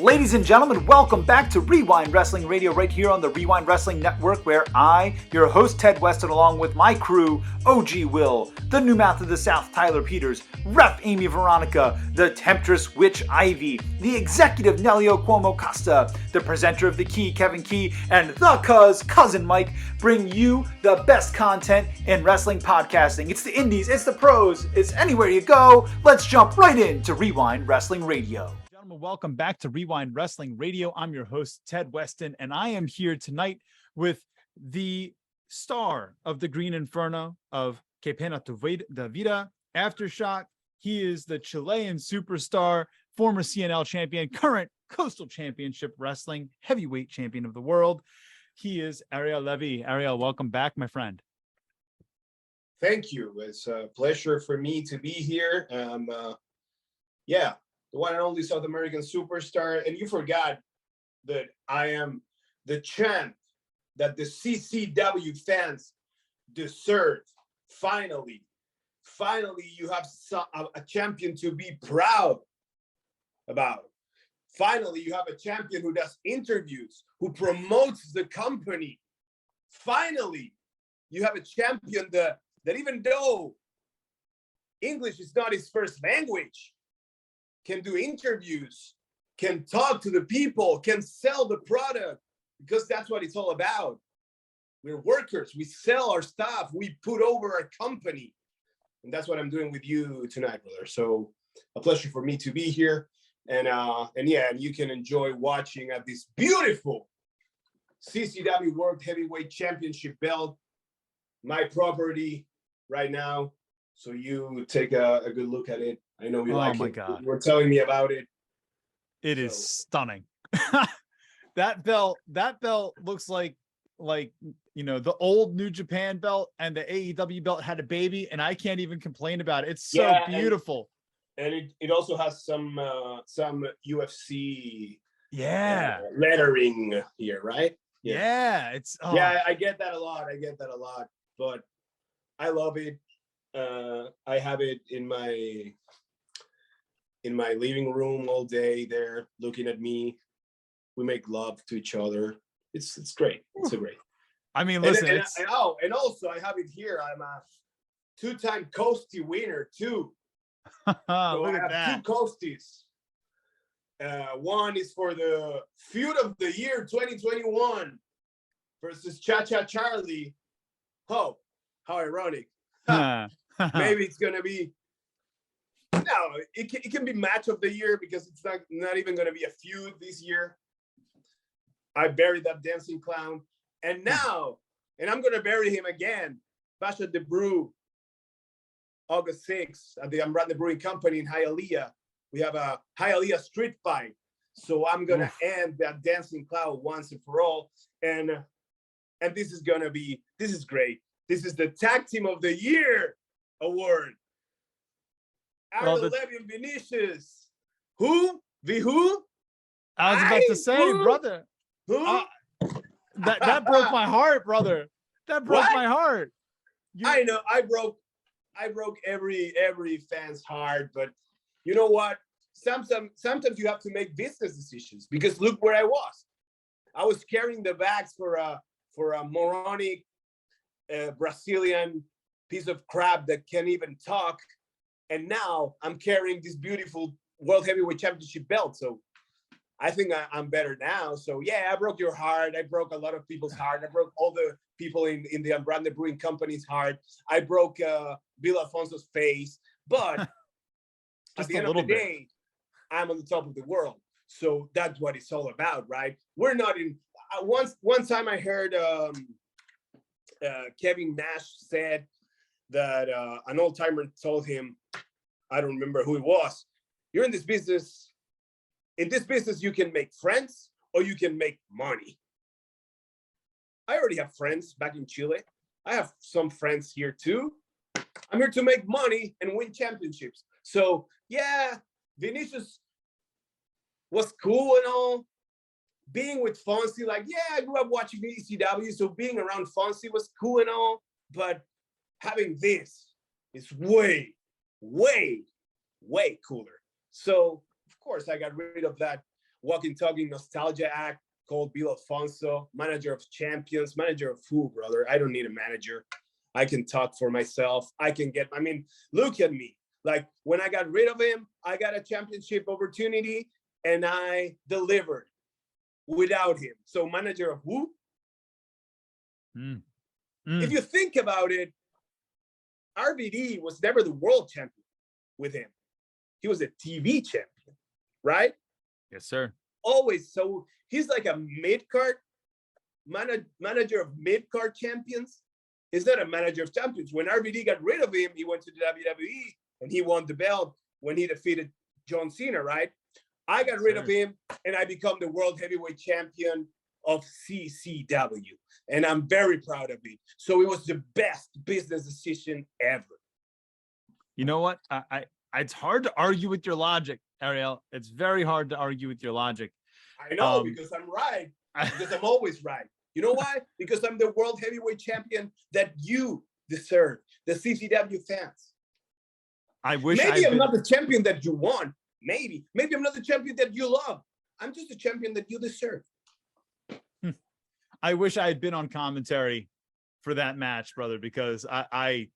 Ladies and gentlemen, welcome back to Wre-Wind Wrestling Radio right here on the Wre-Wind Wrestling Network, where I, your host Ted Weston, along with my crew, OG Will, the New Mouth of the South Tyler Peters, Rep Amy Veronica, the Temptress Witch Ivy, the Executive Nelio Cuomo Costa, the presenter of The Key Kevin Key, and the Cousin Mike bring you the best content in wrestling podcasting. It's the indies, it's the pros, it's anywhere you go. Let's jump right into Wre-Wind Wrestling Radio. Welcome back to Wre-Wind Wrestling Radio. I'm your host, Ted Weston, and I am here tonight with the star of the Green Inferno of Que Pena Tu Vida, Aftershock. He is the Chilean superstar, former CNL champion, current Coastal Championship Wrestling heavyweight champion of the world. He is Ariel Levy. Ariel, welcome back, my friend. Thank you. It's a pleasure for me to be here. The one and only South American superstar. And you forgot that I am the champ that the CCW fans deserve. Finally, you have a champion to be proud about. Finally, you have a champion who does interviews, who promotes the company. Finally, you have a champion that even though English is not his first language, can do interviews, can talk to the people, can sell the product, because that's what it's all about. We're workers, we sell our stuff, we put over our company. And that's what I'm doing with you tonight, brother. So a pleasure for me to be here. And you can enjoy watching at this beautiful CCW World Heavyweight Championship belt, my property right now. So you take a good look at it. I know you like it. Oh my God. You were telling me about it. It is stunning. That belt looks like the old New Japan belt and the AEW belt had a baby, and I can't even complain about it. It's so beautiful. And it also has some UFC lettering here, right? Yeah. I get that a lot. But I love it. I have it in my living room all day there, looking at me. We make love to each other. It's great. It's great. I mean, listen. And also I have it here. I'm a 2-time Coastie winner too. So I have 2 Coasties. One is for the feud of the year 2021 versus Cha Cha Charlie. Oh, how ironic. Maybe it's gonna be it can be match of the year, because it's not even gonna be a feud this year. I buried that dancing clown, and I'm gonna bury him again. Bash at the Brew, August 6th at the Ambrande Brewing Company in Hialeah. We have a Hialeah street fight, so I'm gonna end that dancing clown once and for all. And this is great. This is the Tag Team of the Year award. Ariel Levy and Vinicius. Who? Who? I was about to say, brother. Who? That broke my heart, brother. That broke my heart. I know. I broke every fan's heart, but you know what? Sometimes you have to make business decisions, because look where I was. I was carrying the bags for a moronic Brazilian piece of crap that can't even talk, and now I'm carrying this beautiful World Heavyweight Championship belt. So I think I'm better now. So yeah, I broke your heart. I broke a lot of people's heart. I broke all the people in the Ambrande Brewing Company's heart. I broke Bill Alfonso's face. But at the end of the day, I'm on the top of the world. So that's what it's all about, right? We're not in. One time I heard Kevin Nash said that an old timer told him, I don't remember who it was, you're in this business. In this business, you can make friends or you can make money. I already have friends back in Chile. I have some friends here too. I'm here to make money and win championships. So yeah, Vinicius was cool and all. Being with Fonzie, I grew up watching ECW, so being around Fonzie was cool and all. But having this is way, way, way cooler. So of course I got rid of that walking, talking nostalgia act called Bill Alfonso, manager of champions, manager of who, brother? I don't need a manager. I can talk for myself. Look at me. Like when I got rid of him, I got a championship opportunity and I delivered without him. So manager of who? If you think about it, RVD was never the world champion with him. He was a TV champion, right? Yes, sir. Always. So he's like a mid-card manager of mid-card champions. He's not a manager of champions. When RVD got rid of him, he went to the WWE and he won the belt when he defeated John Cena, right? I got rid of him and I become the world heavyweight champion of CCW. And I'm very proud of it. So it was the best business decision ever. You know what? It's hard to argue with your logic, Ariel. It's very hard to argue with your logic. I know, because I'm right. Because I'm always right. You know why? Because I'm the world heavyweight champion that you deserve, the CCW fans. I wish maybe I'm not the champion that you want. Maybe I'm not the champion that you love. I'm just the champion that you deserve. I wish I had been on commentary for that match, brother, because I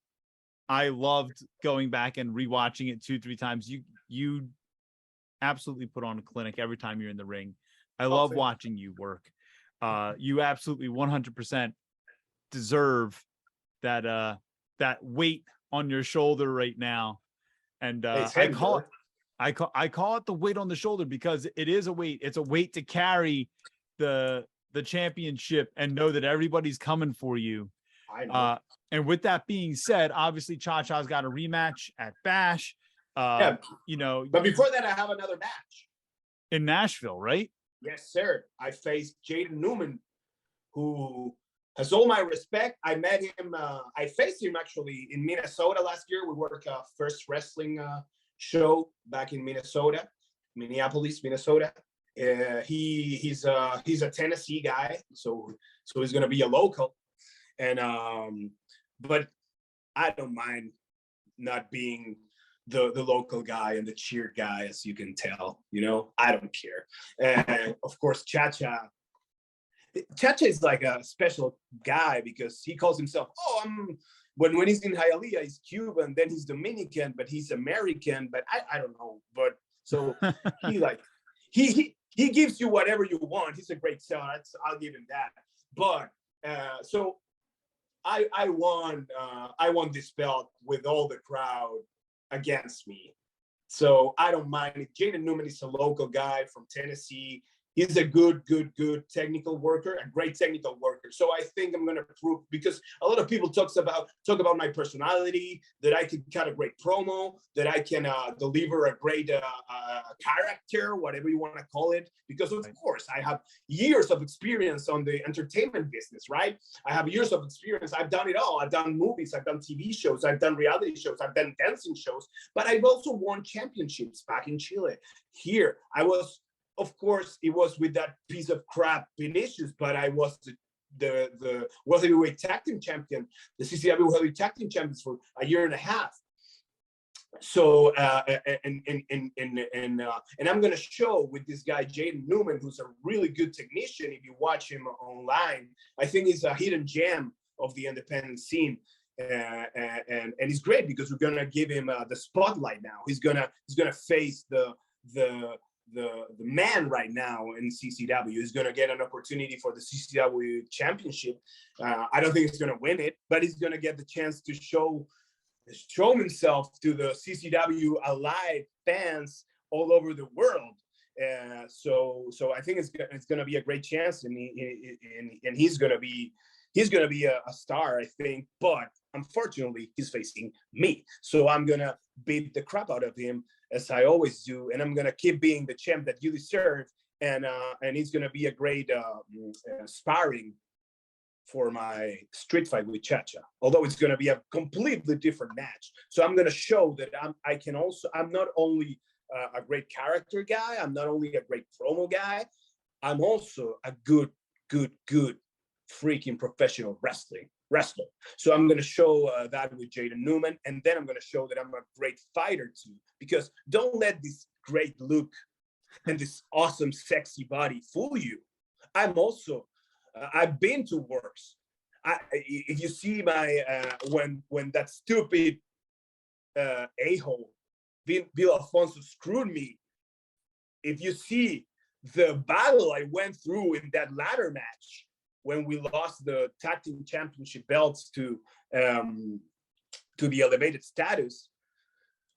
loved going back and rewatching it 2-3 times. You absolutely put on a clinic every time you're in the ring. I love watching you work. You absolutely 100% deserve that weight on your shoulder right now. And I call it the weight on the shoulder because it is a weight. It's a weight to carry the championship and know that everybody's coming for you. I know. And with that being said, obviously Cha-Cha's got a rematch at Bash. But before that, I have another match in Nashville, right? Yes, sir. I faced Jaden Newman, who has all my respect. I met him. I faced him actually in Minnesota last year. We worked a first wrestling show back in Minnesota, Minneapolis, Minnesota. He's a Tennessee guy, so he's gonna be a local. And but I don't mind not being the local guy and the cheer guy, as you can tell. I don't care. And of course, Cha-Cha is like a special guy because he calls himself, when he's in Hialeah, he's Cuban, then he's Dominican, but he's American, but I don't know. But so he gives you whatever you want. He's a great seller. I'll give him that. But so I won this belt with all the crowd against me. So I don't mind it. Jaden Newman is a local guy from Tennessee. He's a good technical worker, a great technical worker. So I think I'm going to prove, because a lot of people talk about my personality, that I can cut a great promo, that I can deliver a great character, whatever you want to call it. Because of course, I have years of experience on the entertainment business, right? I have years of experience. I've done it all. I've done movies, I've done TV shows, I've done reality shows, I've done dancing shows, but I've also won championships back in Chile. Here, of course, it was with that piece of crap Vinicius, but I was the World Heavyweight Tag Team Champion, the CCW World Heavyweight Tag Team Champions for a year and a half. So, and I'm going to show with this guy, Jaden Newman, who's a really good technician. If you watch him online, I think he's a hidden gem of the independent scene. And he's great because we're going to give him the spotlight now. He's gonna face the man right now in CCW. Is going to get an opportunity for the CCW championship. I don't think he's going to win it, but he's going to get the chance to show himself to the CCW allied fans all over the world. So I think it's going to be a great chance, and he's going to be a star, I think. But unfortunately, he's facing me, so I'm going to beat the crap out of him, as I always do, and I'm gonna keep being the champ that you deserve, and it's gonna be a great sparring for my street fight with Cha-Cha. Although it's gonna be a completely different match, so I'm gonna show that I'm not only a great character guy, I'm not only a great promo guy, I'm also a good freaking professional wrestler. So I'm going to show that with Jaden Newman, and then I'm going to show that I'm a great fighter too. Because don't let this great look and this awesome, sexy body fool you. I'm also, I've been to worse. If you see my, when that stupid a-hole, Bill Alfonso screwed me, if you see the battle I went through in that ladder match, when we lost the tag team championship belts to the elevated status,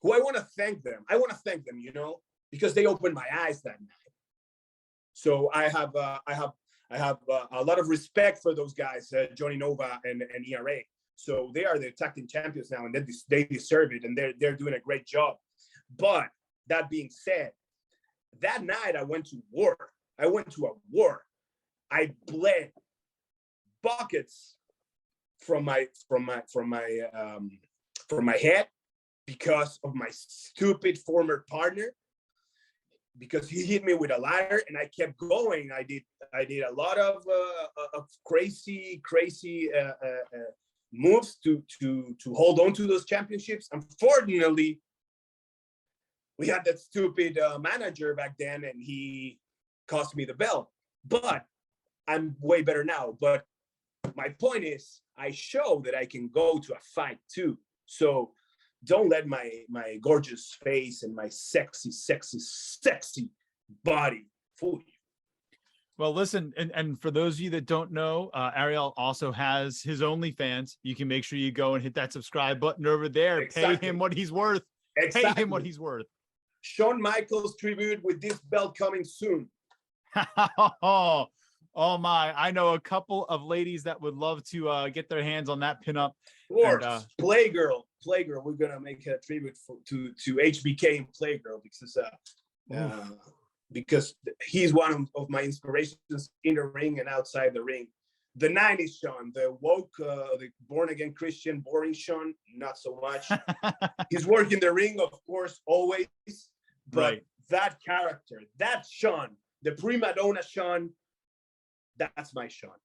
who I want to thank them. I want to thank them, you know, because they opened my eyes that night. So I have a lot of respect for those guys, Johnny Nova and ERA. So they are the tag team champions now, and they deserve it, and they're doing a great job. But that being said, that night I went to war. I went to a war. I bled buckets from my head because of my stupid former partner, because he hit me with a ladder and I kept going. I did a lot of crazy moves to hold on to those championships. Unfortunately, we had that stupid manager back then, and he cost me the belt. But I'm way better now. But my point is, I show that I can go to a fight too. So don't let my gorgeous face and my sexy body fool you. Well, listen, and for those of you that don't know, Ariel also has his OnlyFans. You can make sure you go and hit that subscribe button over there. Exactly. Pay him what he's worth. Exactly. Pay him what he's worth. Shawn Michaels tribute with this belt coming soon. Oh my, I know a couple of ladies that would love to get their hands on that pinup. Or Playgirl, we're gonna make a tribute to HBK and Playgirl because he's one of my inspirations in the ring and outside the ring. The 90s Shawn, the woke, the born-again Christian, boring Shawn, not so much. He's working the ring, of course, always. But right. That character, that Shawn, the prima donna Shawn, that's my Shawn.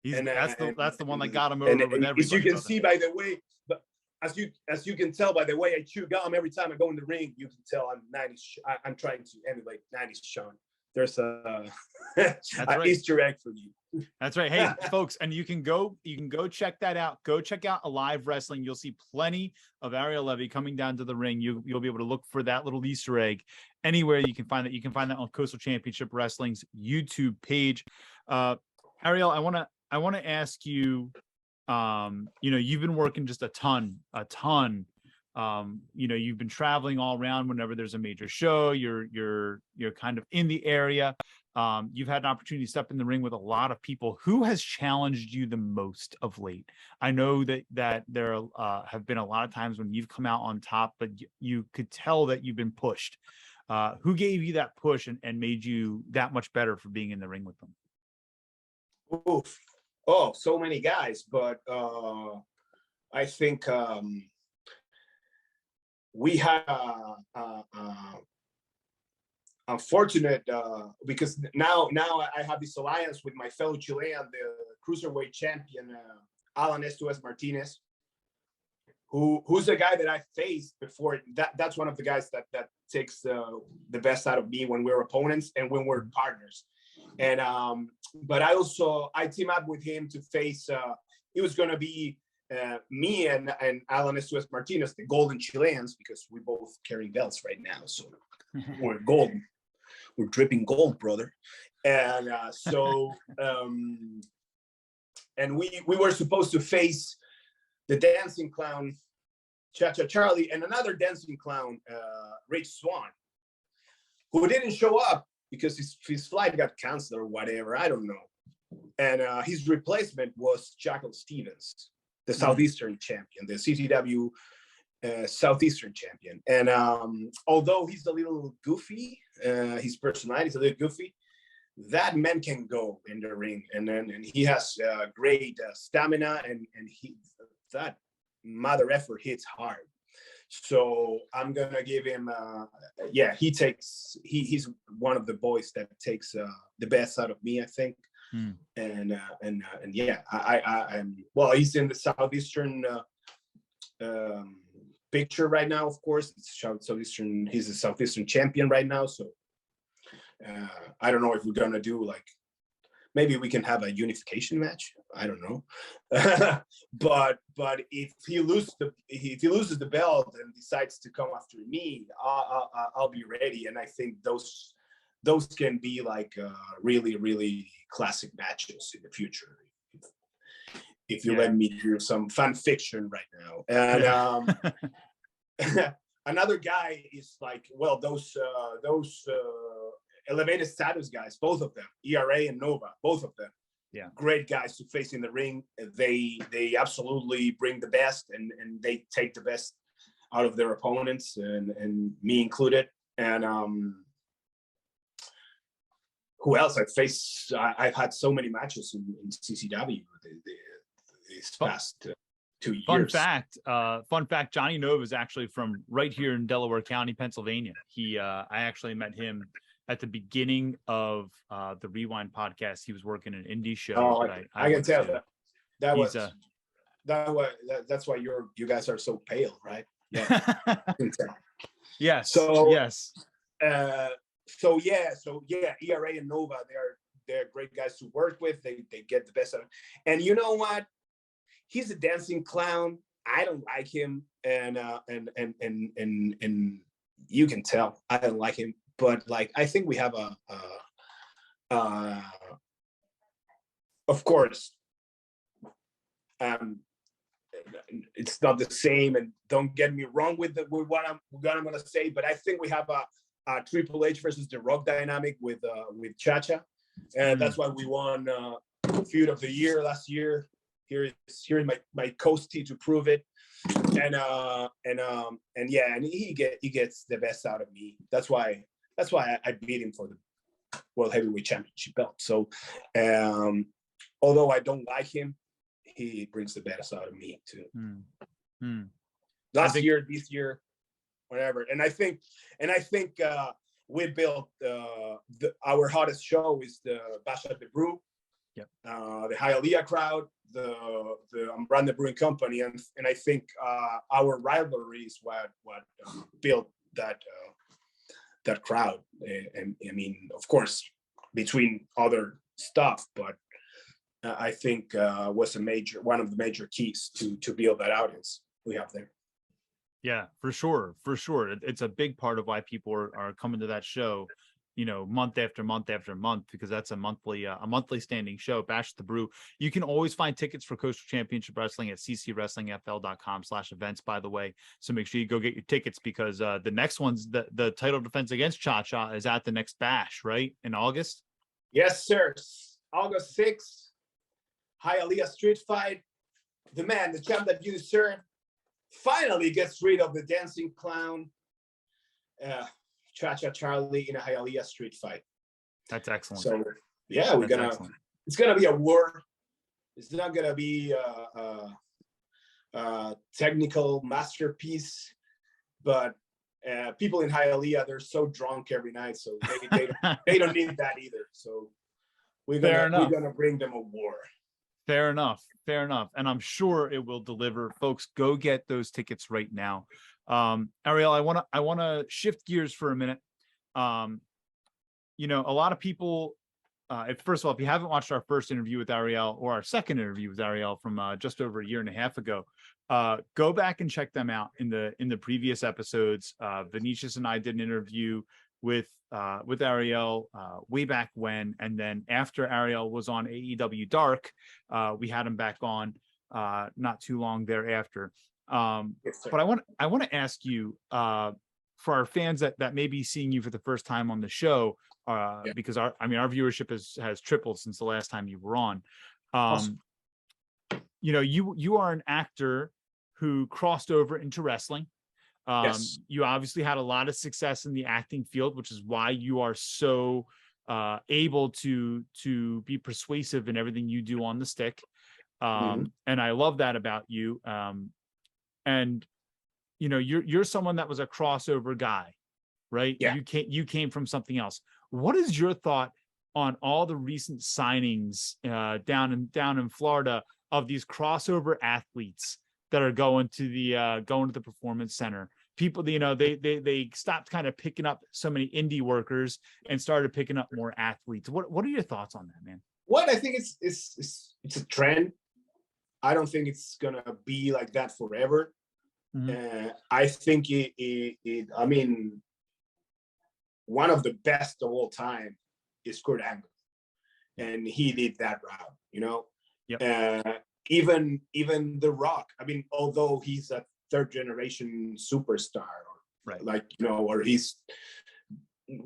That's the one that got him over with everybody. As you can see, by the way, but as you can tell by the way I chew gum every time I go in the ring, you can tell I'm 90s. I'm trying to emulate 90s Shawn. There's a right. Easter egg for you. That's right. Hey, folks, and you can go check that out. Go check out Alive Wrestling. You'll see plenty of Ariel Levy coming down to the ring. You'll be able to look for that little Easter egg anywhere you can find that. You can find that on Coastal Championship Wrestling's YouTube page. Ariel, I want to ask you, you've been working just a ton. You've been traveling all around whenever there's a major show. You're kind of in the area. You've had an opportunity to step in the ring with a lot of people. Who has challenged you the most of late? I know that there have been a lot of times when you've come out on top, but you could tell that you've been pushed. Who gave you that push and made you that much better for being in the ring with them? Oof. Oh, so many guys, but I think we had unfortunate because now I have this alliance with my fellow Chilean, the cruiserweight champion Alan Estuez Martinez, who's a guy that I faced before. That's one of the guys that takes the best out of me when we're opponents and when we're partners. And but I team up with him to face. It was going to be me and Alan Estuez Martinez, the Golden Chileans, because we both carry belts right now. So we're golden. We're dripping gold, brother. And and we were supposed to face the dancing clown, Cha-Cha Charlie, and another dancing clown, Rich Swann, who didn't show up because his flight got canceled or whatever. I don't know. And his replacement was Jackal Stevens, the Southeastern champion, the CCW Southeastern champion. And although he's a little goofy, his personality is a little goofy, that man can go in the ring. And he has great stamina, and that mother effer hits hard. So I'm gonna give him he's one of the boys that takes the best out of me, I think. And yeah, I'm well, he's in the Southeastern picture right now, of course. It's Southeastern, he's a Southeastern champion right now, so I don't know if we're gonna do like, maybe we can have a unification match. I don't know, but if he loses the belt and decides to come after me, I'll be ready. And I think those can be like really, really classic matches in the future. If you let me do some fan fiction right now. And another guy is like, well, those elevated status guys, both of them, ERA and Nova, both of them. Yeah, great guys to face in the ring. They absolutely bring the best, and they take the best out of their opponents, and me included. And who else I've faced? I've had so many matches in CCW these past 2 years. Fun fact, Johnny Nova is actually from right here in Delaware County, Pennsylvania. I actually met him at the beginning of the Wre-Wind podcast. He was working an indie show. Oh, I can tell that's why you guys are so pale, right? Yeah. Yes. So yes. So ERA and Nova, they're great guys to work with. They get the best of it. And you know what? He's a dancing clown. I don't like him, and you can tell I don't like him. But like, I think we have of course, it's not the same, and don't get me wrong with what I'm going to say, but I think we have a Triple H versus The Rock dynamic with Cha-Cha, and that's why we won Feud of the Year last year. Here is my coastie to prove it, and he gets the best out of me. That's why I beat him for the World Heavyweight Championship belt. So, although I don't like him, he brings the best out of me too. Last year, this year, whatever. And I think we built our hottest show is the Bash at the Brew. Yep. The Hialeah crowd, the Brand Brewing Company, and I think our rivalry is what built that crowd. And I mean, of course, between other stuff, but I think was one of the major keys to build that audience we have there. Yeah, for sure. It's a big part of why people are coming to that show, month after month after month, because that's a monthly standing show. Bash at the Brew. You can always find tickets for Coastal Championship Wrestling at ccwrestlingfl.com/events, by the way. So make sure you go get your tickets, because the next one's the title defense against Cha-Cha is at the next Bash, right? In August? Yes, sir. August 6th, Hialeah Street Fight. The man, the champ that you deserve, finally gets rid of the dancing clown. Cha-Cha Charlie in a Hialeah Street Fight. That's excellent. So yeah, it's gonna be a war. It's not gonna be a technical masterpiece, but people in Hialeah, they're so drunk every night, so they don't need that either. So we're gonna bring them a war. Fair enough. And I'm sure it will deliver. Folks, go get those tickets right now. Ariel, I want to shift gears for a minute. A lot of people, first of all, if you haven't watched our first interview with Ariel, or our second interview with Ariel from just over a year and a half ago, go back and check them out in the previous episodes. Vinicius and I did an interview with Ariel way back when, and then after Ariel was on AEW Dark, we had him back on not too long thereafter. But I want to ask you, for our fans that may be seeing you for the first time on the show, because our viewership has tripled since the last time you were on. Awesome. You are an actor who crossed over into wrestling. Yes. You obviously had a lot of success in the acting field, which is why you are so able to be persuasive in everything you do on the stick. And I love that about you. And you're someone that was a crossover guy, right? Yeah. You came from something else. What is your thought on all the recent signings down in Florida of these crossover athletes that are going to the Performance Center? people, they stopped kind of picking up so many indie workers and started picking up more athletes. What are your thoughts on that, man? Well, I think it's a trend. I don't think it's gonna be like that forever. I think I mean, one of the best of all time is Kurt Angle, and he did that route. Yep. Even The Rock. I mean, although he's a third generation superstar, right, or he's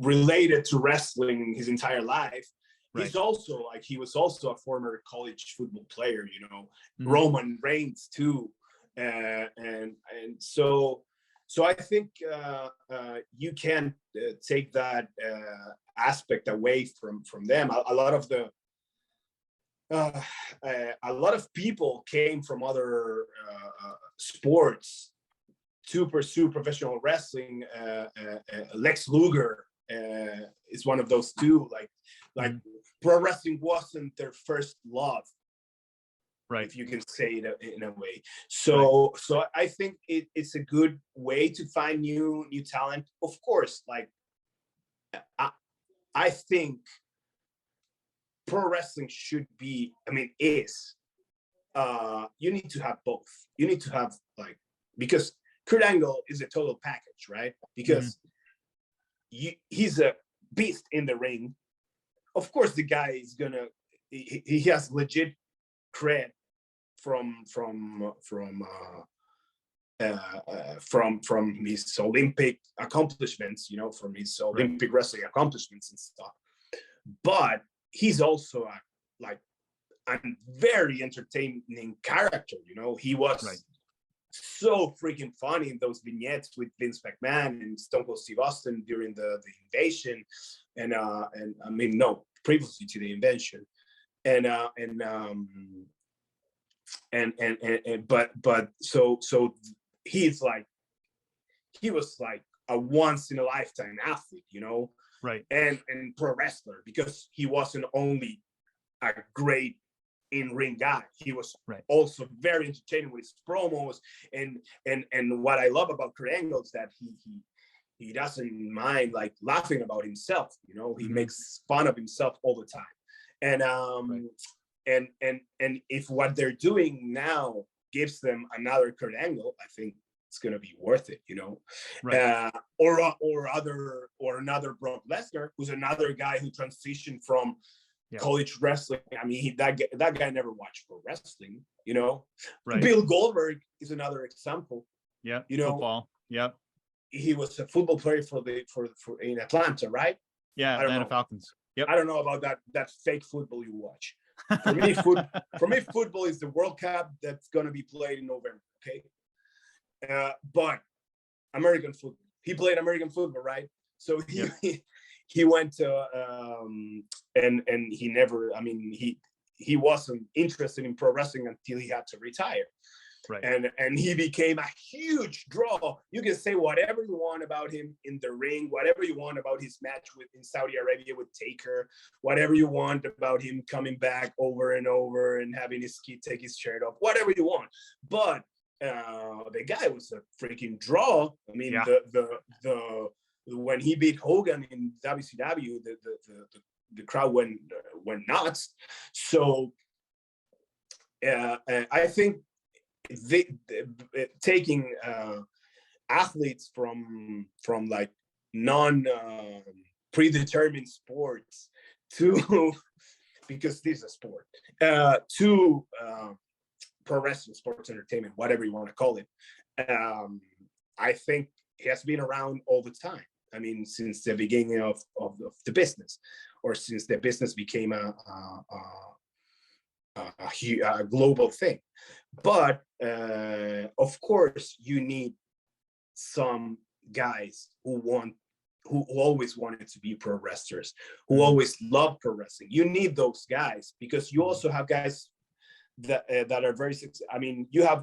related to wrestling his entire life. Right. He was also a former college football player, Roman Reigns too. And so I think you can't take that aspect away from them. A lot of people came from other sports to pursue professional wrestling. Lex Luger is one of those two. Like pro wrestling wasn't their first love, right? If you can say it in a way. So I think it's a good way to find new talent. Of course, like I think pro wrestling should be. I mean, you need to have both. You need to have because Kurt Angle is a total package, right? Because he's a beast in the ring. Of course, the guy is he has legit cred from his Olympic accomplishments, from his Olympic wrestling accomplishments and stuff. But he's also a very entertaining character. He was so freaking funny in those vignettes with Vince McMahon and Stone Cold Steve Austin during the invasion, and I mean, no, previously to the invention, but so he was like a once in a lifetime athlete, right, and pro wrestler, because he wasn't only a great in-ring guy, he was also very entertaining with his promos, and what I love about Kurt Angle is that he doesn't mind laughing about himself. He makes fun of himself all the time, and and if what they're doing now gives them another Kurt Angle, I think it's gonna be worth it, or another Brock Lesnar, who's another guy who transitioned from college wrestling. I mean, that guy never watched pro wrestling, Bill Goldberg is another example. Football. Yep. He was a football player for in Atlanta, right? Yeah, Atlanta Falcons. Yep. I don't know about that fake football you watch. For me, football is the World Cup that's going to be played in November. Okay, but American football. He played American football, right? So he went to and he never. I mean, he wasn't interested in pro wrestling until he had to retire. Right. And he became a huge draw. You can say whatever you want about him in the ring, whatever you want about his match in Saudi Arabia with Taker, whatever you want about him coming back over and over and having his kid take his shirt off, whatever you want. But the guy was a freaking draw. I mean, the when he beat Hogan in WCW, the crowd went nuts. So I think taking athletes from like non predetermined sports to because this is a sport to pro wrestling, sports entertainment, whatever you want to call it. I think it has been around all the time. I mean, since the beginning of the business, or since the business became a global thing. But of course, you need some guys who always wanted to be pro wrestlers, who always loved pro wrestling. You need those guys, because you also have guys that are very successful. I mean, you have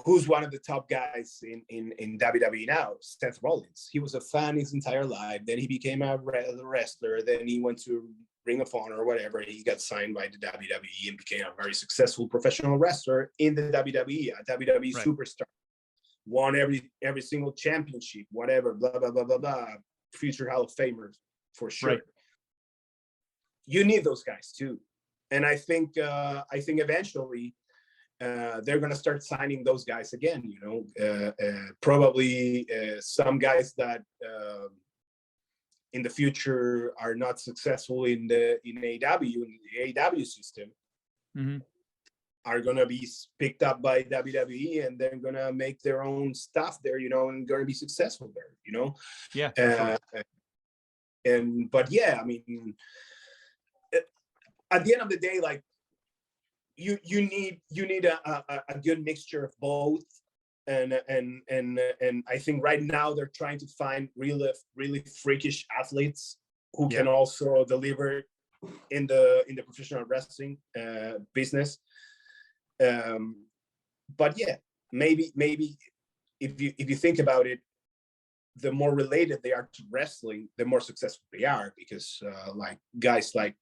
who's one of the top guys in WWE now, Seth Rollins. He was a fan his entire life. Then he became a wrestler. Then he went to Ring of Honor or whatever. He got signed by the WWE and became a very successful professional wrestler in the WWE, a WWE superstar. won every single championship, whatever, blah blah blah blah blah, future Hall of Famers for sure. Right. You need those guys too, and I think eventually they're gonna start signing those guys again. Probably some guys that in the future are not successful in the AEW system. Mm-hmm. Are gonna be picked up by WWE, and they're gonna make their own stuff there, and gonna be successful there, Yeah. Sure. But yeah, I mean, at the end of the day, like you need a good mixture of both, and I think right now they're trying to find really freakish athletes who can also deliver in the professional wrestling business. But yeah, maybe if you think about it, the more related they are to wrestling, the more successful they are, because like guys like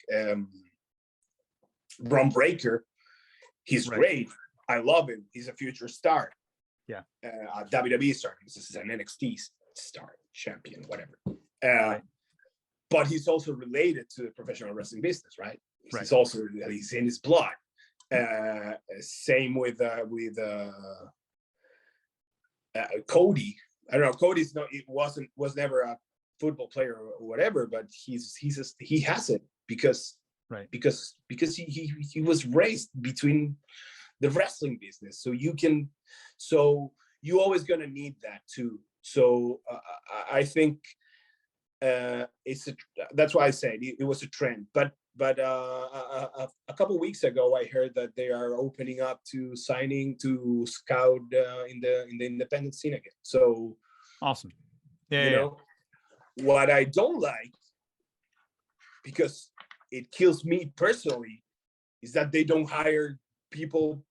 Bron Breakker, he's great. I love him. He's a future star. Yeah. WWE star. This is an NXT star, champion, whatever. But he's also related to the professional wrestling business, right? He's in his blood. Same with Cody. I don't know. Cody's was never a football player or whatever, but he has it because he was raised between the wrestling business. So you always gonna need that too. So I think that's why I said it was a trend. But a couple of weeks ago, I heard that they are opening up to scout in the independent scene again. So awesome. What I don't like, because it kills me personally, is that they don't hire people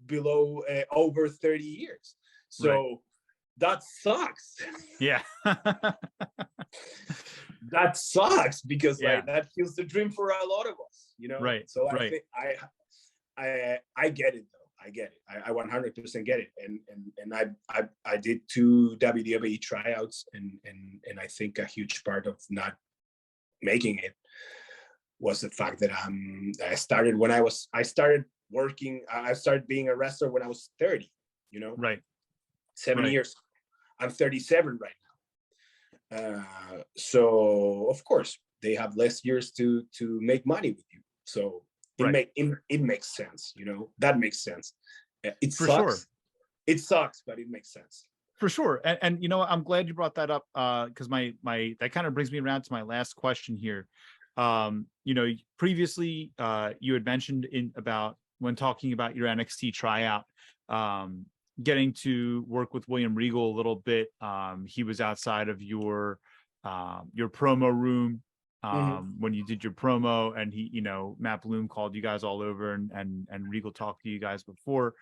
below over 30 years. So that sucks. Yeah. That sucks, because like that kills the dream for a lot of us, Right. So I think I get it though. I get it. I 100% get it. And I did 2 WWE tryouts, and I think a huge part of not making it was the fact that I started being a wrestler when I was 30, Right. 7 years. I'm 37 right now. So of course they have less years to make money with you. So it makes sense, that makes sense. It sucks. Sure. It sucks, but it makes sense. For sure. And I'm glad you brought that up, because my that kind of brings me around to my last question here. Previously you had mentioned about when talking about your NXT tryout, getting to work with William Regal a little bit. He was outside of your promo room when you did your promo, and he, Matt Bloom called you guys all over, and Regal talked to you guys before.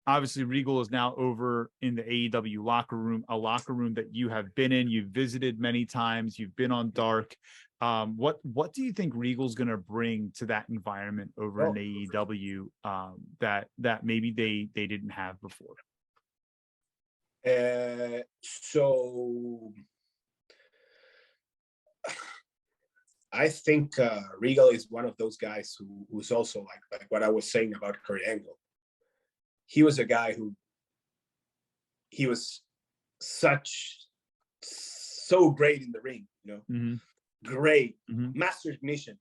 Obviously Regal is now over in the AEW locker room, a locker room that you have been in, you've visited many times, you've been on Dark. What do you think Regal's going to bring to that environment over in AEW that maybe they didn't have before? So I think Regal is one of those guys who's also like what I was saying about Kurt Angle. He was a guy he was so great in the ring, great, master ignition.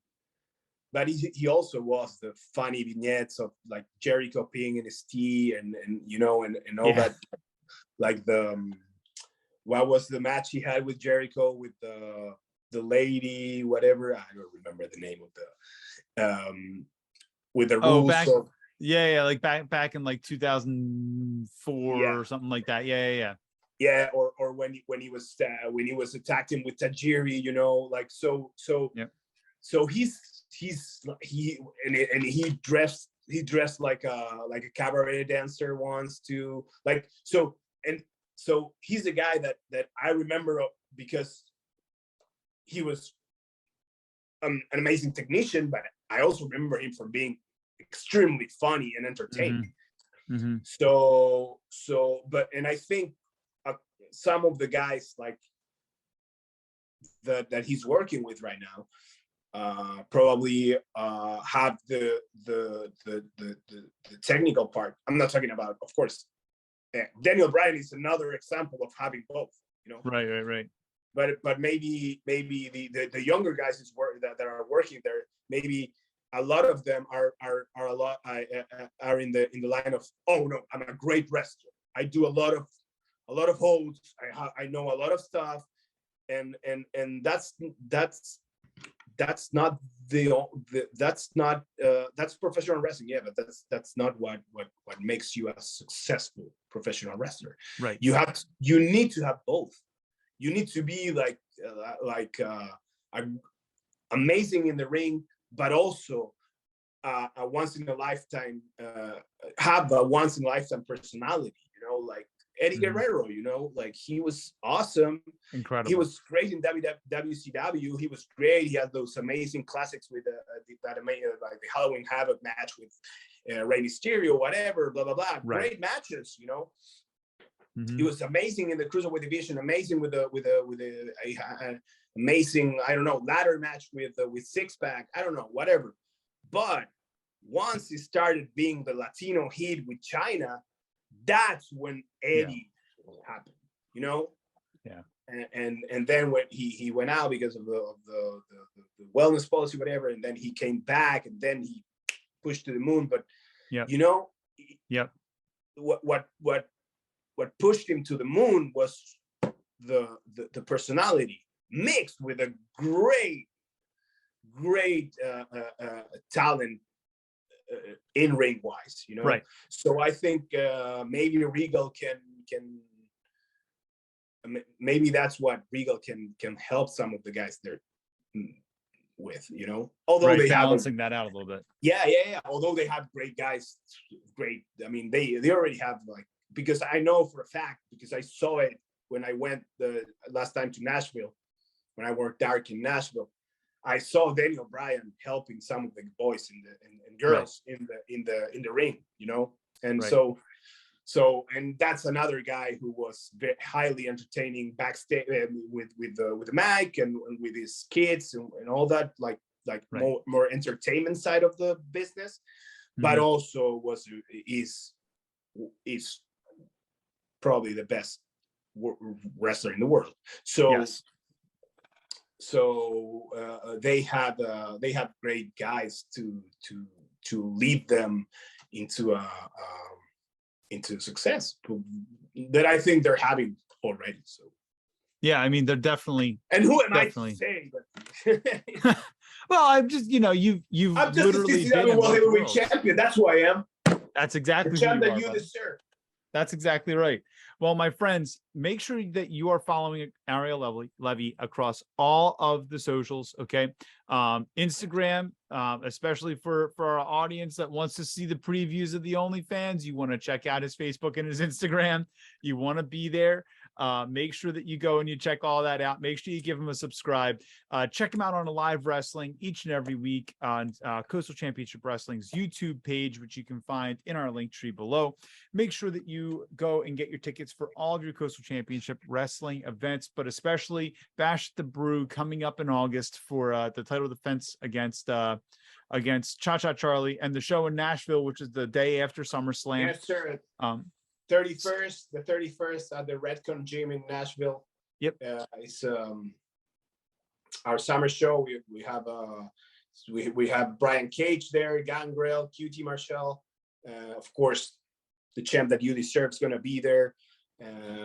But he also was the funny vignettes of like Jericho peeing in his tea and all that. Like what was the match he had with Jericho with the lady, whatever, I don't remember the name of the with the rules. Like back in like 2004 or something like that. Yeah, or when he was attacking with Tajiri, like so he dressed like a cabaret dancer once too, like so he's a guy that I remember because he was an amazing technician, but I also remember him from being extremely funny and entertaining. Mm-hmm. And I think some of the guys like that he's working with right now probably have the technical part. I'm not talking about, of course, Daniel Bryan is another example of having both, you know. Right. But maybe the younger guys that are working there, maybe a lot of them are in the line of, oh no, I'm a great wrestler. I do a lot of holds. I know a lot of stuff, and that's not that's professional wrestling. Yeah, but that's not what makes you a successful professional wrestler. Right. You need to have both. You need to be amazing in the ring, but also a once in a lifetime have a once in a lifetime personality. You know, like Eddie Guerrero. You know, like he was awesome. Incredible. He was great in WCW. He was great. He had those amazing classics with like the Halloween Havoc match with Rey Mysterio, whatever, blah blah blah. Right. Great matches, you know. Mm-hmm. He was amazing in the cruiserweight division. Amazing with a amazing, I don't know, ladder match with Six Pack. I don't know, whatever. But once he started being the Latino heat with China, that's when Eddie happened. You know. Yeah. And then when he went out because of the wellness policy, whatever, and then he came back and then he pushed to the moon. But you know, what pushed him to the moon was the personality mixed with a great talent in ring wise, you know. Right. So I think maybe Regal can maybe that's what Regal can help some of the guys there with, you know. Although they balancing that out a little bit. Yeah. Although they have great guys, great. I mean, they already have, like, because I know for a fact, because I saw it when I went the last time to Nashville, when I worked dark in Nashville. I saw Daniel Bryan helping some of the boys and girls in the ring, you know. And so and that's another guy who was very highly entertaining backstage with the mic and with his kids and all that, like more entertainment side of the business, but also is probably the best wrestler in the world. So they have great guys to lead them into success that I think they're having already. So yeah, I mean, they're definitely. And who am I to say? But well, I'm just, you know, you've I'm just literally a been World Heavyweight champion. That's who I am. That's exactly the champ that you buddy. deserve. That's exactly right. Well, my friends, make sure that you are following Ariel Levy across all of the socials, okay? Instagram, especially for our audience that wants to see the previews of the OnlyFans, you want to check out his Facebook and his Instagram. You want to be there. Make sure that you go and you check all that out. Make sure you give him a subscribe. Check him out on Alive Wrestling each and every week on Coastal Championship Wrestling's YouTube page, which you can find in our link tree below. Make sure that you go and get your tickets for all of your Coastal Championship Wrestling events, but especially Bash at the Brew coming up in August for the title defense against Cha-Cha Charlie, and the show in Nashville, which is the day after SummerSlam. Yes, sir. 31st at the Redcon Gym in Nashville. Yep. It's our summer show. We have Brian Cage there, Gangrel, QT Marshall, of course, the champ that you deserve is going to be there.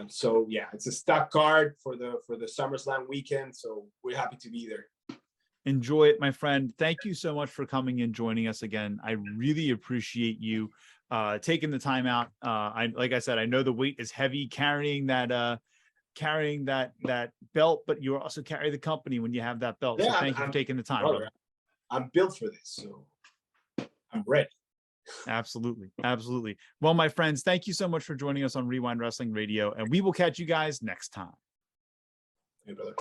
So yeah, it's a stock card for the SummerSlam weekend. So we're happy to be there. Enjoy it, my friend. Thank you so much for coming and joining us again. I really appreciate you taking the time out. Like I said, I know the weight is heavy carrying that belt, but you also carry the company when you have that belt. Yeah, so thank you for taking the time. Brother, I'm built for this, so I'm ready. Absolutely. Well, my friends, thank you so much for joining us on Wre-Wind Wrestling Radio, and we will catch you guys next time. Hey, brother.